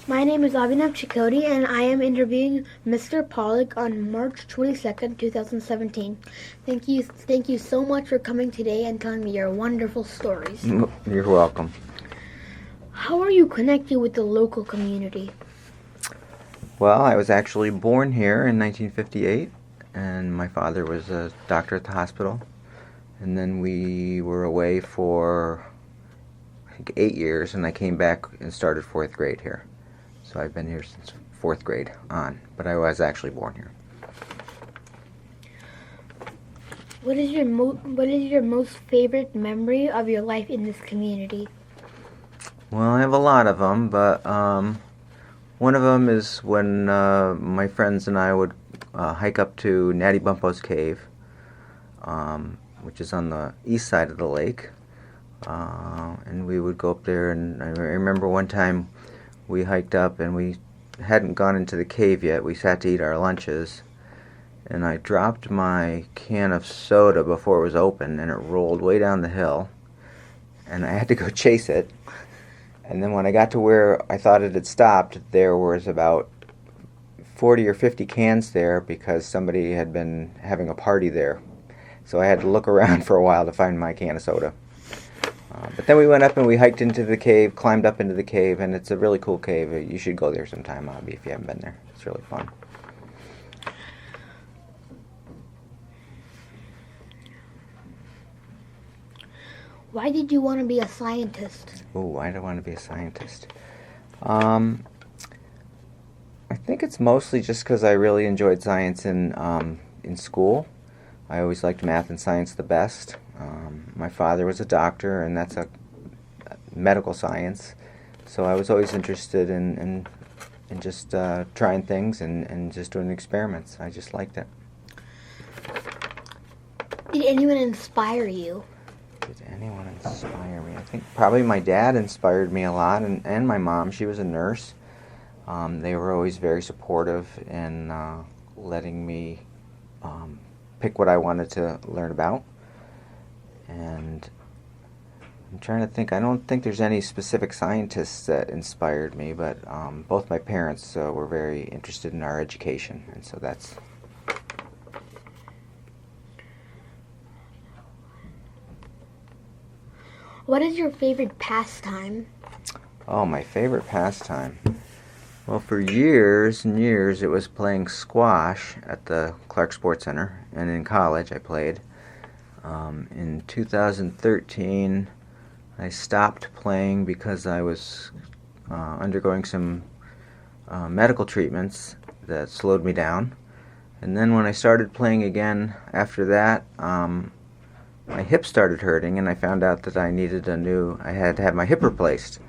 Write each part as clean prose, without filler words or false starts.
My name is Abhinav Chikoti, and I am interviewing Mr. Pollock on March 22nd, 2017. Thank you so much for coming today and telling me your wonderful stories. You're welcome. How are you connected with the local community? Well, I was actually born here in 1958, and my father was a doctor at the hospital. And then we were away for, I think, 8 years, and I came back and started 4th grade here. So I've been here since 4th grade on, but I was actually born here. What is your most favorite memory of your life in this community? Well, I have a lot of them, but one of them is when my friends and I would hike up to Natty Bumppo's Cave, which is on the east side of the lake, and we would go up there. And I remember one time we hiked up and we hadn't gone into the cave yet. We sat to eat our lunches, and I dropped my can of soda before it was open, and it rolled way down the hill, and I had to go chase it. And then when I got to where I thought it had stopped, there was about 40 or 50 cans there because somebody had been having a party there. So I had to look around for a while to find my can of soda. But then we went up and we hiked into the cave, climbed up into the cave, and it's a really cool cave. You should go there sometime, Abby, if you haven't been there. It's really fun. Why did you want to be a scientist? Ooh, why do I want to be a scientist? I think it's mostly just because I really enjoyed science in school. I always liked math and science the best. My father was a doctor, and that's a medical science. So I was always interested in just trying things and just doing experiments. I just liked it. Did anyone inspire you? Did anyone inspire me? I think probably my dad inspired me a lot, and my mom. She was a nurse. They were always very supportive in letting me pick what I wanted to learn about. And I'm trying to think. I don't think there's any specific scientists that inspired me, but both my parents were very interested in our education, and so that's... What is your favorite pastime? Oh, my favorite pastime. Well, for years and years, it was playing squash at the Clark Sports Center, and in college I played. In 2013, I stopped playing because I was undergoing some medical treatments that slowed me down. And then when I started playing again after that, my hip started hurting, and I found out that I had to have my hip replaced.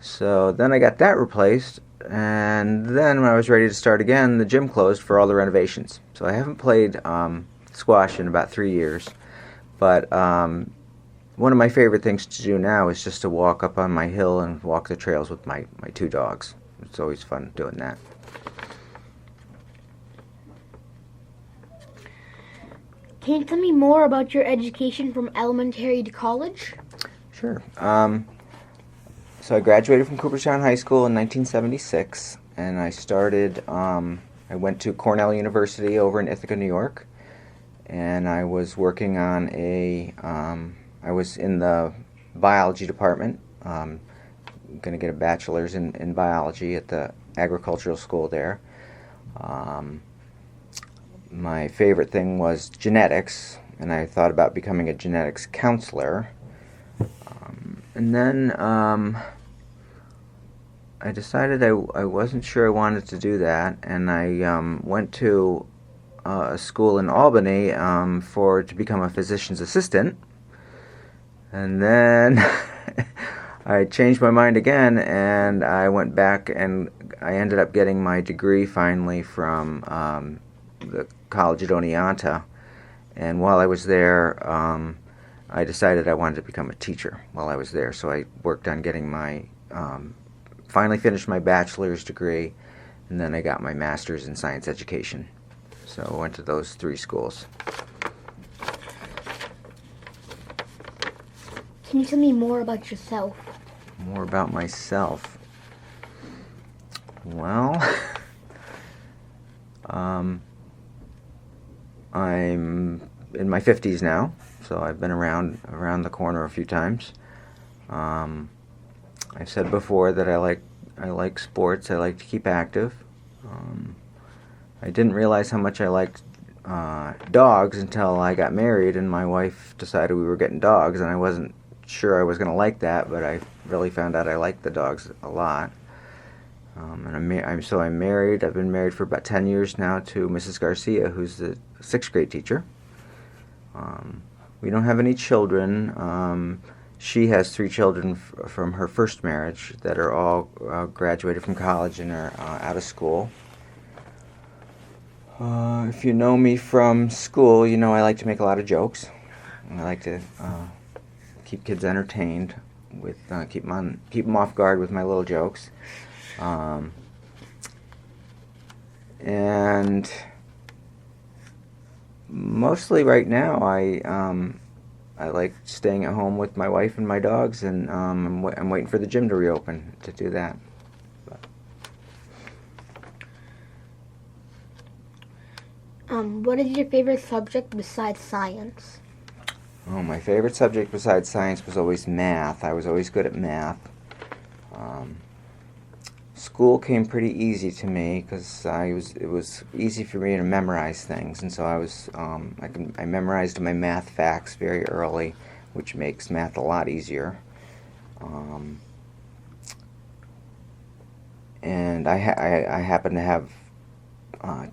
So then I got that replaced, and then when I was ready to start again, the gym closed for all the renovations. So I haven't played squash in about 3 years. But one of my favorite things to do now is just to walk up on my hill and walk the trails with my 2 dogs. It's always fun doing that. Can you tell me more about your education from elementary to college? Sure. So I graduated from Cooperstown High School in 1976, and I went to Cornell University over in Ithaca, New York, and I was working on I was in the biology department, going to get a bachelor's in biology at the agricultural school there. My favorite thing was genetics, and I thought about becoming a genetics counselor. And then I decided I wasn't sure I wanted to do that, and I went to a school in Albany to become a physician's assistant. And then I changed my mind again, and I went back, and I ended up getting my degree finally from the college at Oneonta. And while I was there, I decided I wanted to become a teacher while I was there. So I worked on getting finally finished my bachelor's degree, and then I got my master's in science education. So I went to those 3 schools. Can you tell me more about yourself? More about myself. Well, I'm in my 50s now, so I've been around the corner a few times. I've said before that I like sports. I like to keep active. I didn't realize how much I liked dogs until I got married and my wife decided we were getting dogs, and I wasn't sure I was going to like that, but I really found out I liked the dogs a lot. And I'm married. I've been married for about 10 years now to Mrs. Garcia, who's the 6th grade teacher. We don't have any children. She has 3 children from her first marriage that are all graduated from college and are out of school. If you know me from school, you know I like to make a lot of jokes. I like to keep kids entertained with keep them off guard with my little jokes. And mostly right now, I like staying at home with my wife and my dogs, and I'm waiting for the gym to reopen to do that. What is your favorite subject besides science? Oh, my favorite subject besides science was always math. I was always good at math. School came pretty easy to me because it was easy for me to memorize things, and so I memorized my math facts very early, which makes math a lot easier. And I happen to have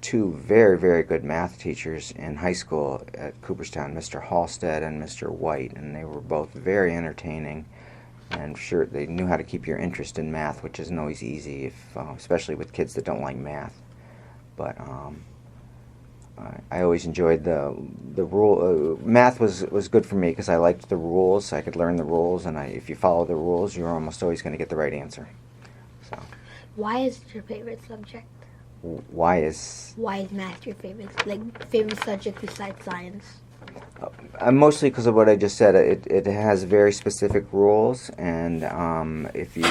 2 very, very good math teachers in high school at Cooperstown, Mr. Halstead and Mr. White, and they were both very entertaining. And sure, they knew how to keep your interest in math, which isn't always easy, especially with kids that don't like math. But I always enjoyed the rule. Math was good for me because I liked the rules. I could learn the rules, and if you follow the rules, you're almost always going to get the right answer. So. Why is it your favorite subject? Why is math your favorite subject besides science? Mostly because of what I just said. It has very specific rules, and if you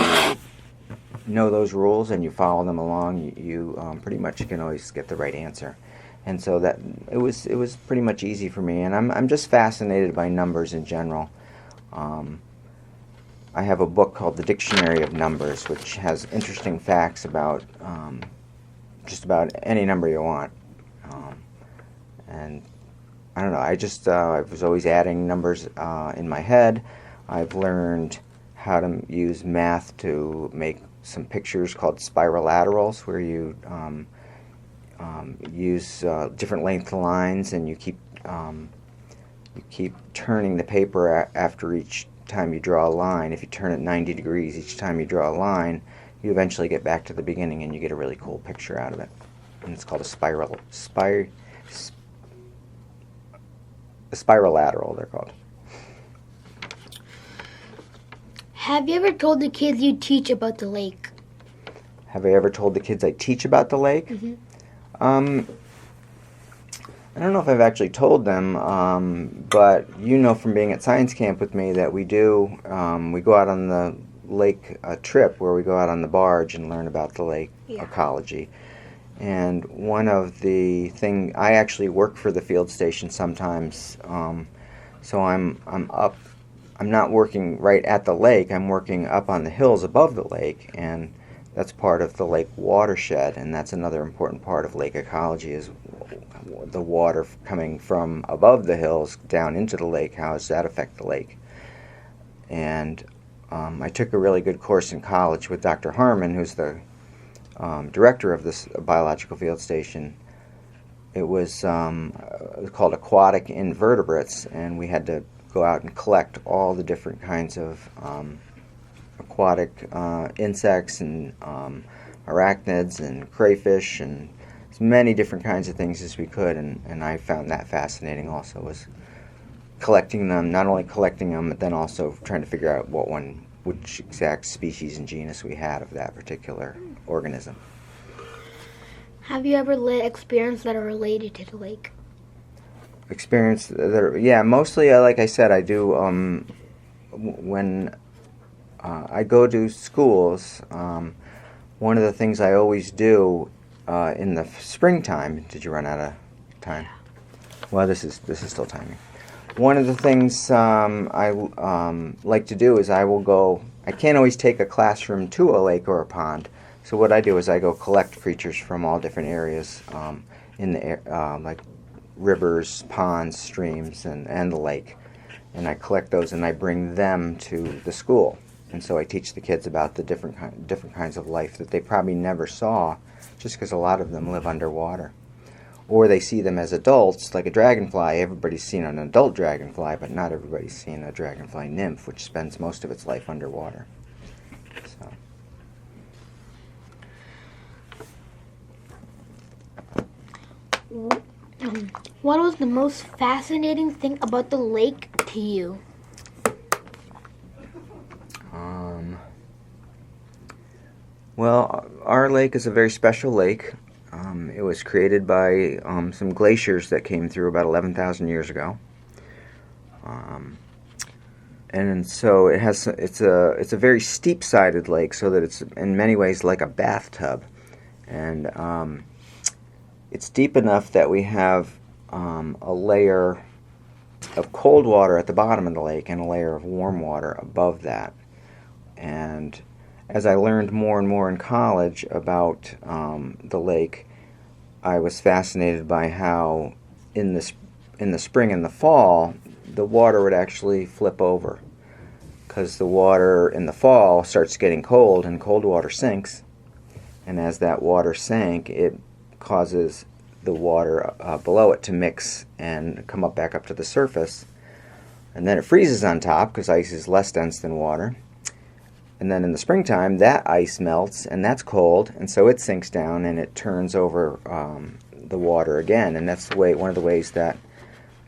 know those rules and you follow them along, you pretty much can always get the right answer. And so that it was pretty much easy for me. And I'm just fascinated by numbers in general. I have a book called The Dictionary of Numbers, which has interesting facts about just about any number you want. And I don't know, I was always adding numbers in my head. I've learned how to use math to make some pictures called spiralaterals, where you use different length lines, and you keep turning the paper after each time you draw a line. If you turn it 90 degrees each time you draw a line, you eventually get back to the beginning and you get a really cool picture out of it. And it's called a spiralateral, they're called. Have you ever told the kids you teach about the lake? Have I ever told the kids I teach about the lake? Mm-hmm. I don't know if I've actually told them, but you know from being at science camp with me that we go out on the lake trip where we go out on the barge and learn about the lake ecology. And one of the things, I actually work for the field station sometimes, so I'm not working right at the lake, I'm working up on the hills above the lake, and that's part of the lake watershed, and that's another important part of lake ecology, is the water coming from above the hills down into the lake. How does that affect the lake? And I took a really good course in college with Dr. Harmon, who's the director of this biological field station. It was called aquatic invertebrates, and we had to go out and collect all the different kinds of aquatic insects and arachnids and crayfish and as many different kinds of things as we could, and I found that fascinating also, was collecting them, not only collecting them, but then also trying to figure out which exact species and genus we had of that particular organism. Have you ever led experiments that are related to the lake? Experience that mostly, like I said, I do when I go to schools. one of the things I always do in the springtime. Did you run out of time? Well, this is still timing. One of the things I like to do is I will go. I can't always take a classroom to a lake or a pond, so what I do is I go collect creatures from all different areas in the like rivers, ponds, streams, and the lake, and I collect those and I bring them to the school, and so I teach the kids about the different kinds of life that they probably never saw, just because a lot of them live underwater. Or they see them as adults, like a dragonfly. Everybody's seen an adult dragonfly, but not everybody's seen a dragonfly nymph, which spends most of its life underwater. So. What was the most fascinating thing about the lake to you? Well, our lake is a very special lake. It was created by some glaciers that came through about 11,000 years ago, and so it's a very steep-sided lake, so that it's in many ways like a bathtub, and it's deep enough that we have a layer of cold water at the bottom of the lake and a layer of warm water above that. And as I learned more and more in college about the lake, I was fascinated by how in the spring and the fall the water would actually flip over, because the water in the fall starts getting cold and cold water sinks, and as that water sank, it causes the water below it to mix and come back up to the surface, and then it freezes on top because ice is less dense than water. And then in the springtime, that ice melts, and that's cold, and so it sinks down and it turns over the water again. And that's one of the ways that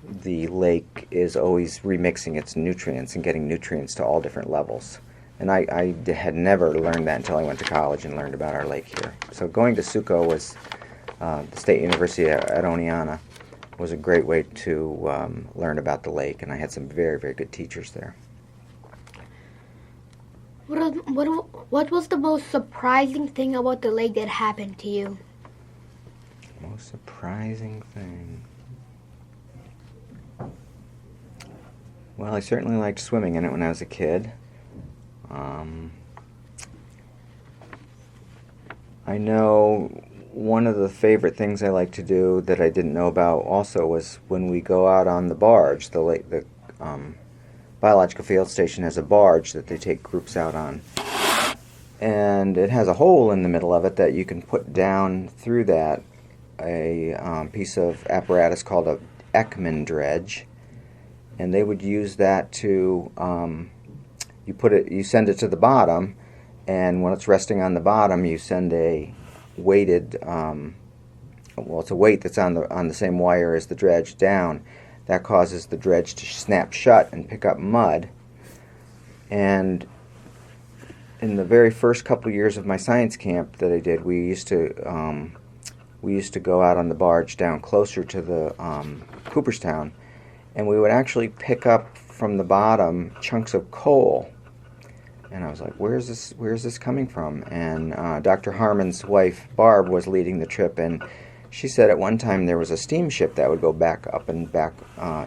the lake is always remixing its nutrients and getting nutrients to all different levels. And I had never learned that until I went to college and learned about our lake here. So going to Suco was the State University at Oneonta was a great way to learn about the lake, and I had some very, very good teachers there. What was the most surprising thing about the lake that happened to you? Most surprising thing? Well, I certainly liked swimming in it when I was a kid. I know one of the favorite things I like to do that I didn't know about also was when we go out on the barge. The lake, the Biological Field Station has a barge that they take groups out on, and it has a hole in the middle of it that you can put down through that a piece of apparatus called a Ekman dredge, and they would use that to you send it to the bottom, and when it's resting on the bottom, you send a weighted it's a weight that's on the same wire as the dredge down. That causes the dredge to snap shut and pick up mud. And in the very first couple years of my science camp that I did, we used to go out on the barge down closer to the Cooperstown, and we would actually pick up from the bottom chunks of coal. And I was like, where's this coming from? And Dr. Harmon's wife, Barb, was leading the trip, and she said at one time there was a steamship that would go back up and back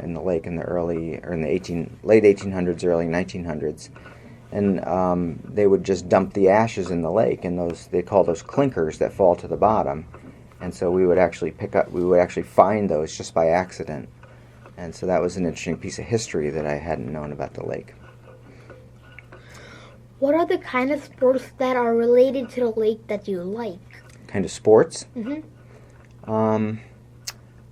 in the lake in the late 1800s, early 1900s, and they would just dump the ashes in the lake, and they call those clinkers that fall to the bottom, and so we would actually find those just by accident, and so that was an interesting piece of history that I hadn't known about the lake. What are the kind of sports that are related to the lake that you like? Kind of sports? Mm-hmm.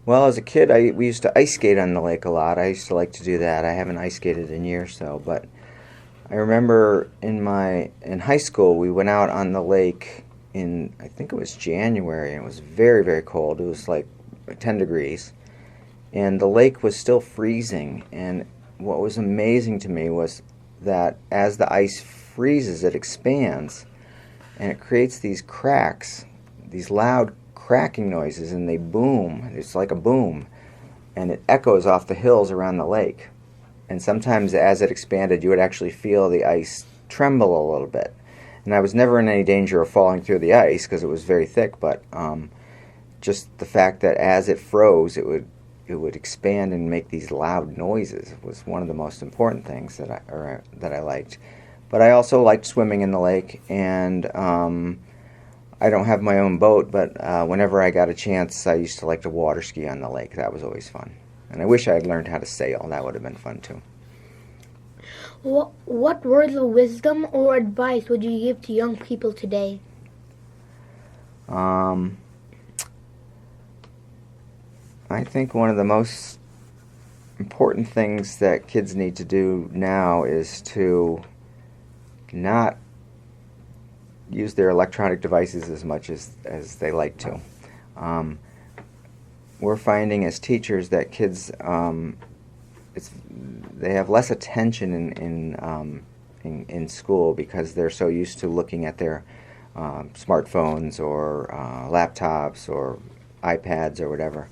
Well, as a kid, we used to ice skate on the lake a lot. I used to like to do that. I haven't ice skated in years, so, but I remember in high school, we went out on the lake in, I think it was January, and it was very, very cold. It was like 10 degrees, and the lake was still freezing, and what was amazing to me was that as the ice freezes, it expands, and it creates these cracks, these loud cracking noises, and they boom. It's like a boom, and it echoes off the hills around the lake. And sometimes as it expanded, you would actually feel the ice tremble a little bit. And I was never in any danger of falling through the ice because it was very thick, but just the fact that as it froze, it would expand and make these loud noises was one of the most important things that I liked. But I also liked swimming in the lake, and I don't have my own boat, but whenever I got a chance, I used to like to water ski on the lake. That was always fun. And I wish I had learned how to sail. That would have been fun too. What words of wisdom or advice would you give to young people today? I think one of the most important things that kids need to do now is to not use their electronic devices as much as they like to. We're finding as teachers that kids they have less attention in school because they're so used to looking at their smartphones or laptops or iPads or whatever.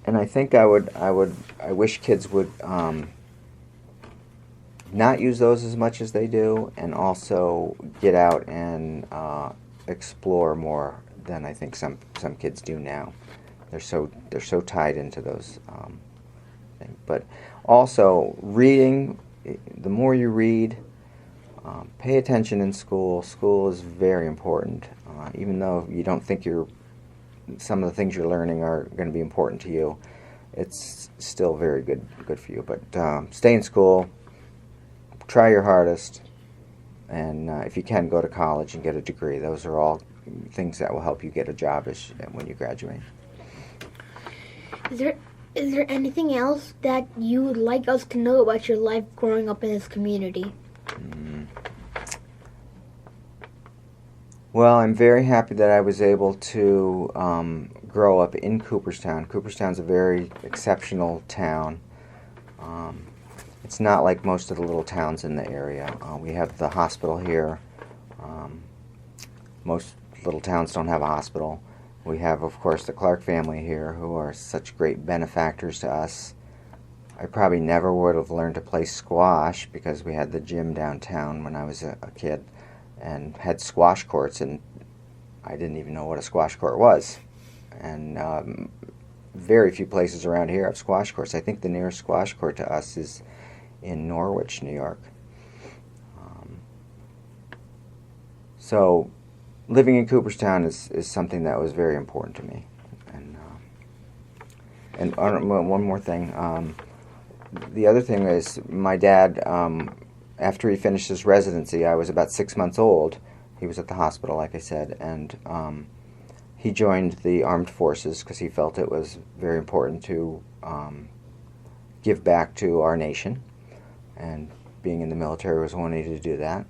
And I think I wish kids would not use those as much as they do, and also get out and explore more than I think some kids do now. They're so tied into those things. But also reading. The more you read, pay attention in school. School is very important, even though you don't think some of the things you're learning are going to be important to you. It's still very good for you. But stay in school. Try your hardest, and if you can, go to college and get a degree. Those are all things that will help you get a job when you graduate. Is there anything else that you would like us to know about your life growing up in this community? Well, I'm very happy that I was able to grow up in Cooperstown. Cooperstown's a very exceptional town. It's not like most of the little towns in the area. We have the hospital here. Most little towns don't have a hospital. We have, of course, the Clark family here, who are such great benefactors to us. I probably never would have learned to play squash because we had the gym downtown when I was a kid and had squash courts, and I didn't even know what a squash court was. And very few places around here have squash courts. I think the nearest squash court to us is in Norwich, New York. So living in Cooperstown is something that was very important to me. And one more thing. The other thing is my dad, after he finished his residency, I was about 6 months old. He was at the hospital, like I said, and he joined the armed forces because he felt it was very important to give back to our nation. And being in the military was one way to do that.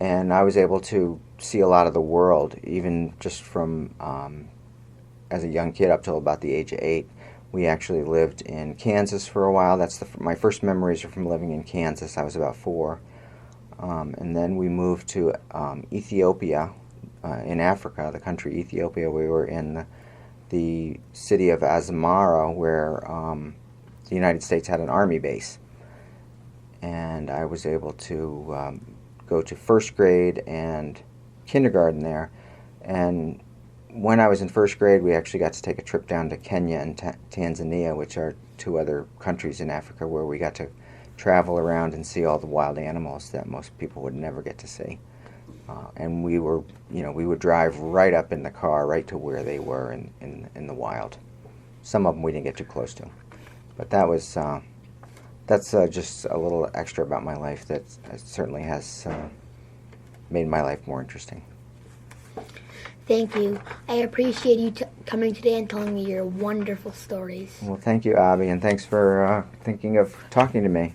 And I was able to see a lot of the world, even just from as a young kid up till about the age of 8. We actually lived in Kansas for a while. That's my first memories are from living in Kansas. I was about 4. And then we moved to Ethiopia, in Africa, the country Ethiopia. We were in the city of Asmara, where the United States had an army base. And I was able to go to first grade and kindergarten there. And when I was in first grade, we actually got to take a trip down to Kenya and Tanzania, which are 2 other countries in Africa where we got to travel around and see all the wild animals that most people would never get to see. And we would drive right up in the car, right to where they were in the wild. Some of them we didn't get too close to. But that's just a little extra about my life that certainly has made my life more interesting. Thank you. I appreciate you coming today and telling me your wonderful stories. Well, thank you, Abby, and thanks for thinking of talking to me.